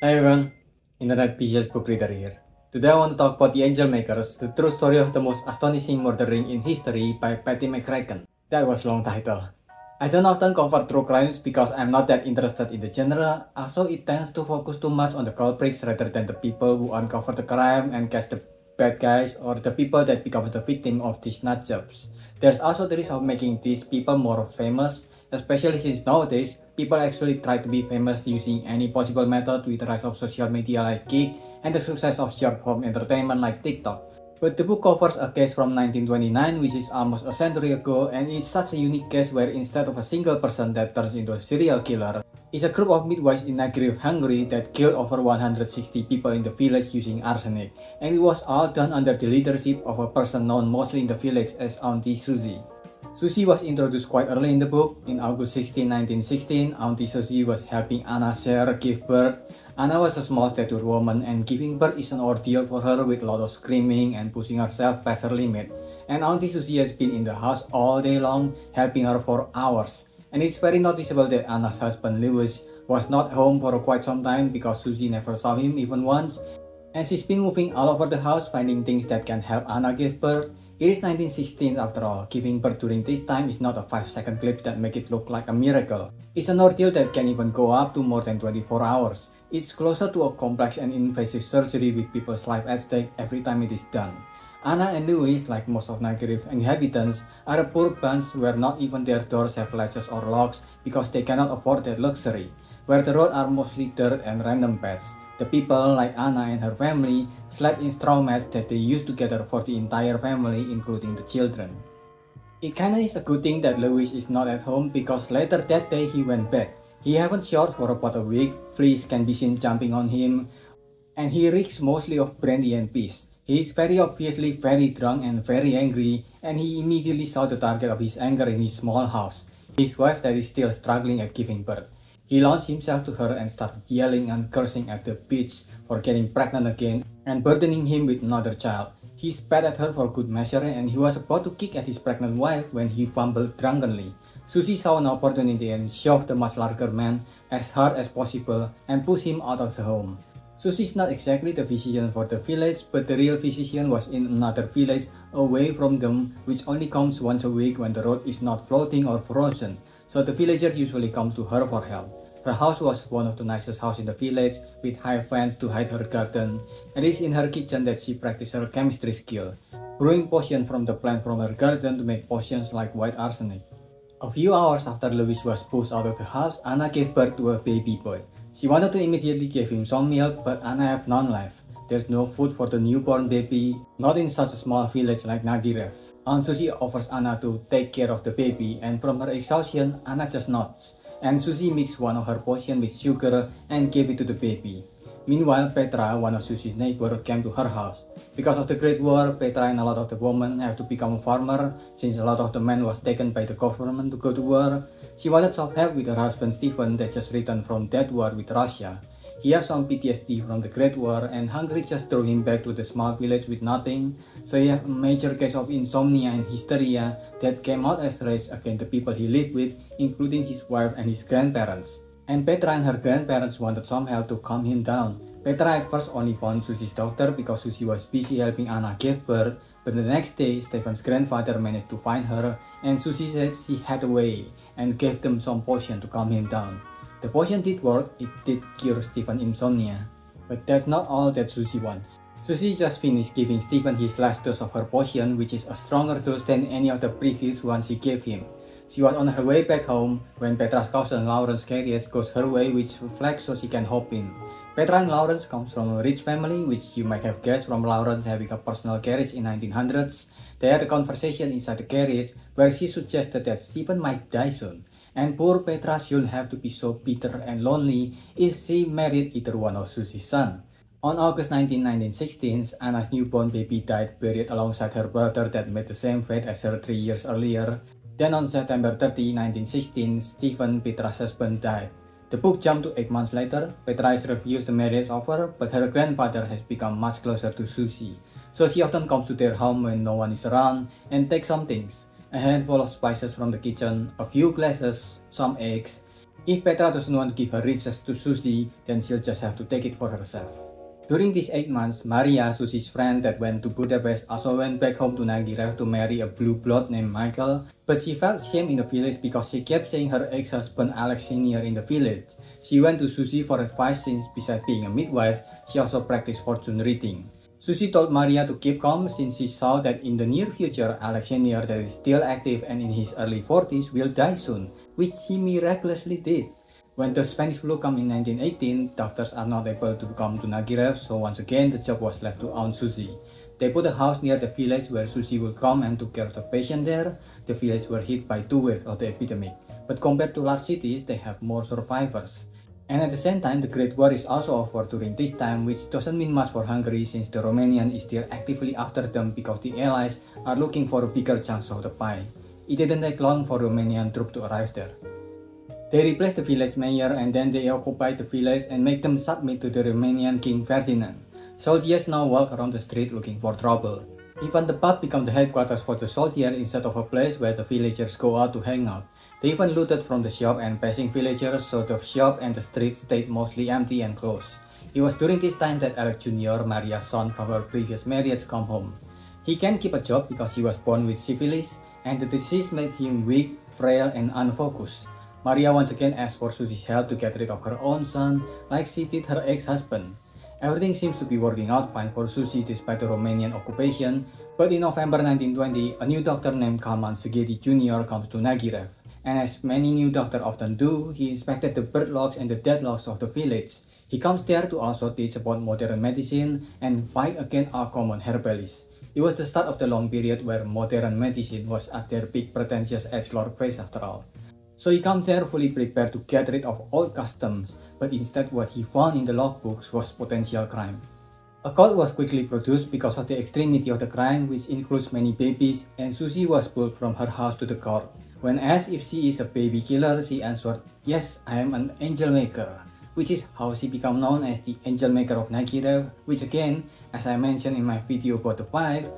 Hi everyone, Internet PCS book reader here. Today I want to talk about The Angel Makers, the true story of the most astonishing murdering in history by Patti mccracken. That was a long title. I don't often cover true crimes because I'm not that interested in the genre, also it tends to focus too much on the culprits rather than the people who uncover the crime and catch the bad guys or the people that become the victim of these nut jobs. There's also the risk of making these people more famous, especially since nowadays, people actually try to be famous using any possible method with the rise of social media like Geek and the success of short form entertainment like TikTok. But the book covers a case from 1929 which is almost a century ago, and it's such a unique case where instead of a single person that turns into a serial killer, it's a group of midwives in Nagrif, Hungary that killed over 160 people in the village using arsenic, and it was all done under the leadership of a person known mostly in the village as Auntie Susie. Susie was introduced quite early in the book. In August 16, 1916, Auntie Susie was helping Anna share give birth. Anna was a small statured woman, and giving birth is an ordeal for her with a lot of screaming and pushing herself past her limit. And Auntie Susie has been in the house all day long, helping her for hours. And it's very noticeable that Anna's husband Lewis was not home for quite some time because Susie never saw him even once. And she's been moving all over the house finding things that can help Anna give birth. It is 1916 after all. Giving birth during this time is not a 5-second clip that make it look like a miracle. It's an ordeal that can even go up to more than 24 hours. It's closer to a complex and invasive surgery with people's life at stake every time it is done. Anna and Louis, like most of Nagrif inhabitants, are a poor bunch where not even their doors have latches or locks because they cannot afford that luxury, where the roads are mostly dirt and random paths. The people, like Anna and her family, slept in straw mats that they used together for the entire family, including the children. It kinda is a good thing that Lewis is not at home because later that day he went back. He haven't showered for about a week, fleas can be seen jumping on him, and he reeks mostly of brandy and piss. He is very obviously very drunk and very angry, and he immediately saw the target of his anger in his small house, his wife that is still struggling at giving birth. He launched himself to her and started yelling and cursing at the bitch for getting pregnant again and burdening him with another child. He spat at her for good measure, and he was about to kick at his pregnant wife when he fumbled drunkenly. Susie saw an opportunity and shoved the much larger man as hard as possible and pushed him out of the home. Susie is not exactly the physician for the village, but the real physician was in another village away from them, which only comes once a week when the road is not floating or frozen, so the villagers usually come to her for help. Her house was one of the nicest houses in the village, with high fence to hide her garden, and it's in her kitchen that she practiced her chemistry skill, brewing potion from the plant from her garden to make potions like white arsenic. A few hours after Louis was pushed out of the house, Anna gave birth to a baby boy. She wanted to immediately give him some milk, but Anna had none left. There's no food for the newborn baby, not in such a small village like Nagirev. Aunt Susie offers Anna to take care of the baby, and from her exhaustion, Anna just nods. And Susie mixed one of her potion with sugar and gave it to the baby. Meanwhile, Petra, one of Susie's neighbors, came to her house. Because of the Great War, Petra and a lot of the women have to become a farmer since a lot of the men was taken by the government to go to war. She wanted some help with her husband Stephen that just returned from that war with Russia. He has some PTSD from the Great War, and Hungary just threw him back to the small village with nothing, so he had a major case of insomnia and hysteria that came out as rage against the people he lived with, including his wife and his grandparents. And Petra and her grandparents wanted some help to calm him down. Petra at first only found Susie's doctor because Susie was busy helping Anna give birth, but the next day Stefan's grandfather managed to find her, and Susie said she had a way and gave them some potion to calm him down. The potion did work, it did cure Stephen's insomnia, but that's not all that Susie wants. Susie just finished giving Stephen his last dose of her potion, which is a stronger dose than any of the previous ones she gave him. She was on her way back home when Petra's cousin Lawrence's carriage goes her way, which flags so she can hop in. Petra and Lawrence comes from a rich family, which you might have guessed from Lawrence having a personal carriage in 1900s. They had a conversation inside the carriage where she suggested that Stephen might die soon, and poor Petra shouldn't have to be so bitter and lonely if she married either one of Susie's sons. On August 19, 1916, Anna's newborn baby died buried alongside her brother that met the same fate as her 3 years earlier. Then on September 30, 1916, Stephen, Petra's husband, died. The book jumped to 8 months later. Petra has refused the marriage offer, but her grandfather has become much closer to Susie, so she often comes to their home when no one is around and takes some things: a handful of spices from the kitchen, a few glasses, some eggs, If Petra doesn't want to give her riches to Susie, then she'll just have to take it for herself. During these 8 months, Maria, Susie's friend that went to Budapest, also went back home to Nagirev to marry a blue blood named Michael, but she felt shame in the village because she kept saying her ex-husband Alex Sr. in the village. She went to Susie for advice since besides being a midwife, she also practiced fortune reading. Susie told Maria to keep calm since she saw that in the near future, Alex Sr. that is still active and in his early 40s will die soon, which he miraculously did. When the Spanish flu came in 1918, doctors are not able to come to Nagirev, so once again the job was left to Aunt Susie. They put a house near the village where Susie would come and took care of the patient there. The village were hit by 2 waves of the epidemic, but compared to large cities, they have more survivors. And at the same time, the Great War is also over during this time, which doesn't mean much for Hungary since the Romanian is still actively after them because the Allies are looking for bigger chunks of the pie. It didn't take long for Romanian troops to arrive there. They replaced the village mayor and then they occupied the village and make them submit to the Romanian King Ferdinand. Soldiers now walk around the street looking for trouble. Even the pub became the headquarters for the soldier instead of a place where the villagers go out to hang out. They even looted from the shop and passing villagers, so the shop and the street stayed mostly empty and closed. It was during this time that Alex Jr., Maria's son from her previous marriage, came home. He can't keep a job because he was born with syphilis, and the disease made him weak, frail, and unfocused. Maria once again asked for Susie's help to get rid of her own son, like she did her ex-husband. Everything seems to be working out fine for Susie despite the Romanian occupation, but in November 1920, a new doctor named Kalman Segedi Jr. comes to Nagirev. And as many new doctors often do, he inspected the bird logs and the deadlocks of the village. He comes there to also teach about modern medicine and fight against our common herbalists. It was the start of the long period where modern medicine was at their peak pretentious edgelord phase after all. So he comes there fully prepared to get rid of old customs, but instead what he found in the logbooks was potential crime. A court was quickly produced because of the extremity of the crime, which includes many babies, and Susie was pulled from her house to the court. When asked if she is a baby killer, she answered, "Yes, I am an angel maker," which is how she became known as the angel maker of Nagirev, which again, as I mentioned in my video about the 5,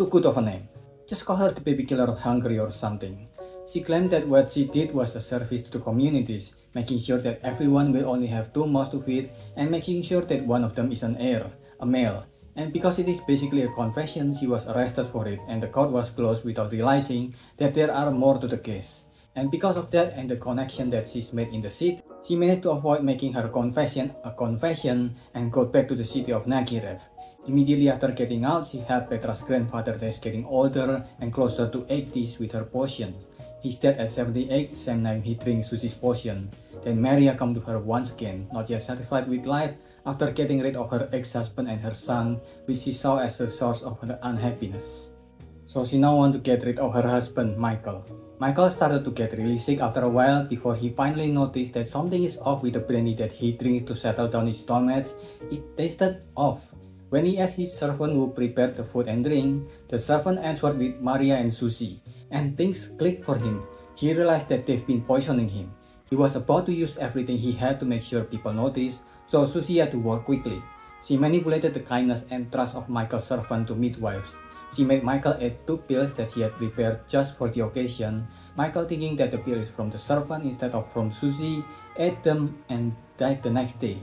too good of a name. Just call her the baby killer of Hungary or something. She claimed that what she did was a service to the communities, making sure that everyone will only have 2 mouths to feed and making sure that one of them is an heir, a male. And because it is basically a confession, she was arrested for it and the court was closed without realizing that there are more to the case. And because of that and the connection that she's made in the seat, she managed to avoid making her confession a confession and got back to the city of Nagirev. Immediately after getting out, she helped Petra's grandfather that is getting older and closer to 80s with her potions. He's dead at 78, same night he drinks Susie's potion. Then Maria come to her once again, not yet satisfied with life, after getting rid of her ex-husband and her son, which she saw as the source of her unhappiness. So she now wants to get rid of her husband, Michael. Michael started to get really sick after a while before he finally noticed that something is off with the brandy that he drinks to settle down his stomach. It tasted off. When he asked his servant who prepared the food and drink, the servant answered with Maria and Susie, and things clicked for him. He realized that they've been poisoning him. He was about to use everything he had to make sure people noticed, so Susie had to work quickly. She manipulated the kindness and trust of Michael's servant to midwives. She made Michael eat 2 pills that she had prepared just for the occasion. Michael, thinking that the pill is from the servant instead of from Susie, ate them and died the next day.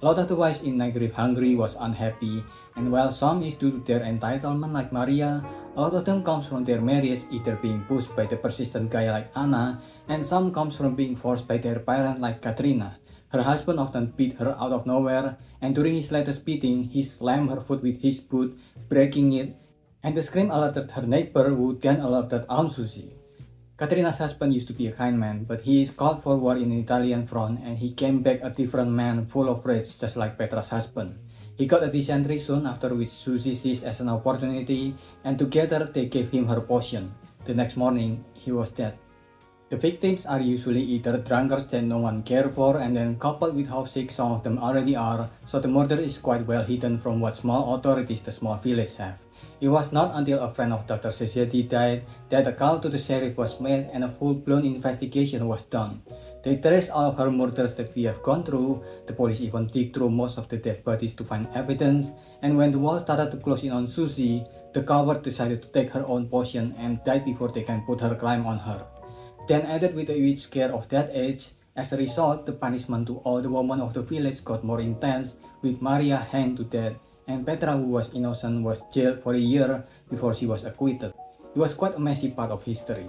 A lot of the wives in Nagirev, Hungary was unhappy, and while some is due to their entitlement like Maria, a lot of them comes from their marriage either being pushed by the persistent guy like Anna, and some comes from being forced by their parent like Katrina. Her husband often beat her out of nowhere, and during his latest beating, he slammed her foot with his boot, breaking it, and the scream alerted her neighbor who then alerted Aunt Susie. Katrina's husband used to be a kind man, but he is called for war in the Italian front and he came back a different man full of rage just like Petra's husband. He got a dysentery soon, after which Susie seized as an opportunity and together they gave him her potion. The next morning, he was dead. The victims are usually either drunkards that no one cares for, and then coupled with how sick some of them already are, so the murder is quite well hidden from what small authorities the small village have. It was not until a friend of Dr. Segedi died that a call to the sheriff was made and a full-blown investigation was done. They traced all of her murders that we have gone through. The police even dig through most of the dead bodies to find evidence, and when the wall started to close in on Susie, the coward decided to take her own potion and died before they can put her crime on her. Then added with the huge scare of that age, As a result, the punishment to all the women of the village got more intense, with Maria hanged to death, and Petra, who was innocent, was jailed for a year before she was acquitted. It was quite a messy part of history.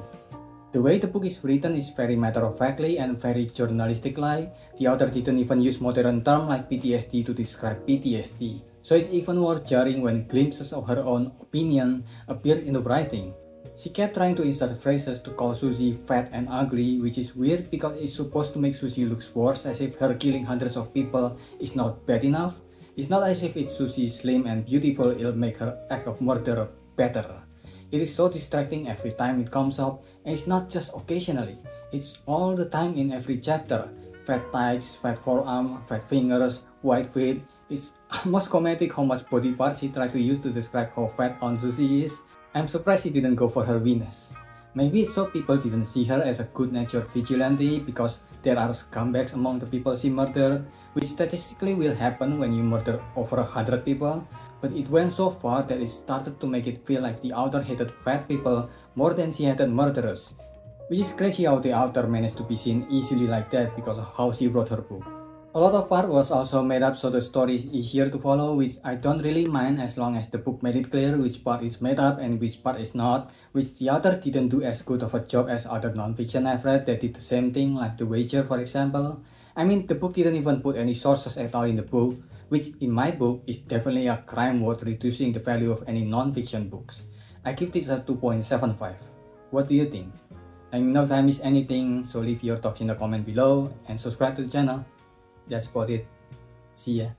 The way the book is written is very matter-of-factly and very journalistic-like. The author didn't even use modern terms like PTSD to describe PTSD, so it's even more jarring when glimpses of her own opinion appear in the writing. She kept trying to insert phrases to call Susie fat and ugly, which is weird because it's supposed to make Susie look worse, as if her killing hundreds of people is not bad enough. It's not as if it's Susie slim and beautiful, it'll make her act of murder better. It is so distracting every time it comes up, and it's not just occasionally, it's all the time in every chapter. Fat thighs, fat forearm, fat fingers, white feet. It's almost comedic how much body parts she tried to use to describe how fat Aunt Susie is. I'm surprised she didn't go for her Venus. Maybe it's so people didn't see her as a good-natured vigilante because there are scumbags among the people she murdered, which statistically will happen when you murder over 100 people. But it went so far that it started to make it feel like the author hated fat people more than she hated murderers. Which is crazy how the author managed to be seen easily like that because of how she wrote her book. A lot of part was also made up so the story is easier to follow, which I don't really mind as long as the book made it clear which part is made up and which part is not, which the author didn't do as good of a job as other non-fiction I've read that did the same thing, like The Wager for example. I mean, the book didn't even put any sources at all in the book, which in my book is definitely a crime worth reducing the value of any non-fiction books. I give this a 2.75. What do you think? Let me know if I missed anything, so leave your thoughts in the comment below and subscribe to the channel. That's about it. See ya.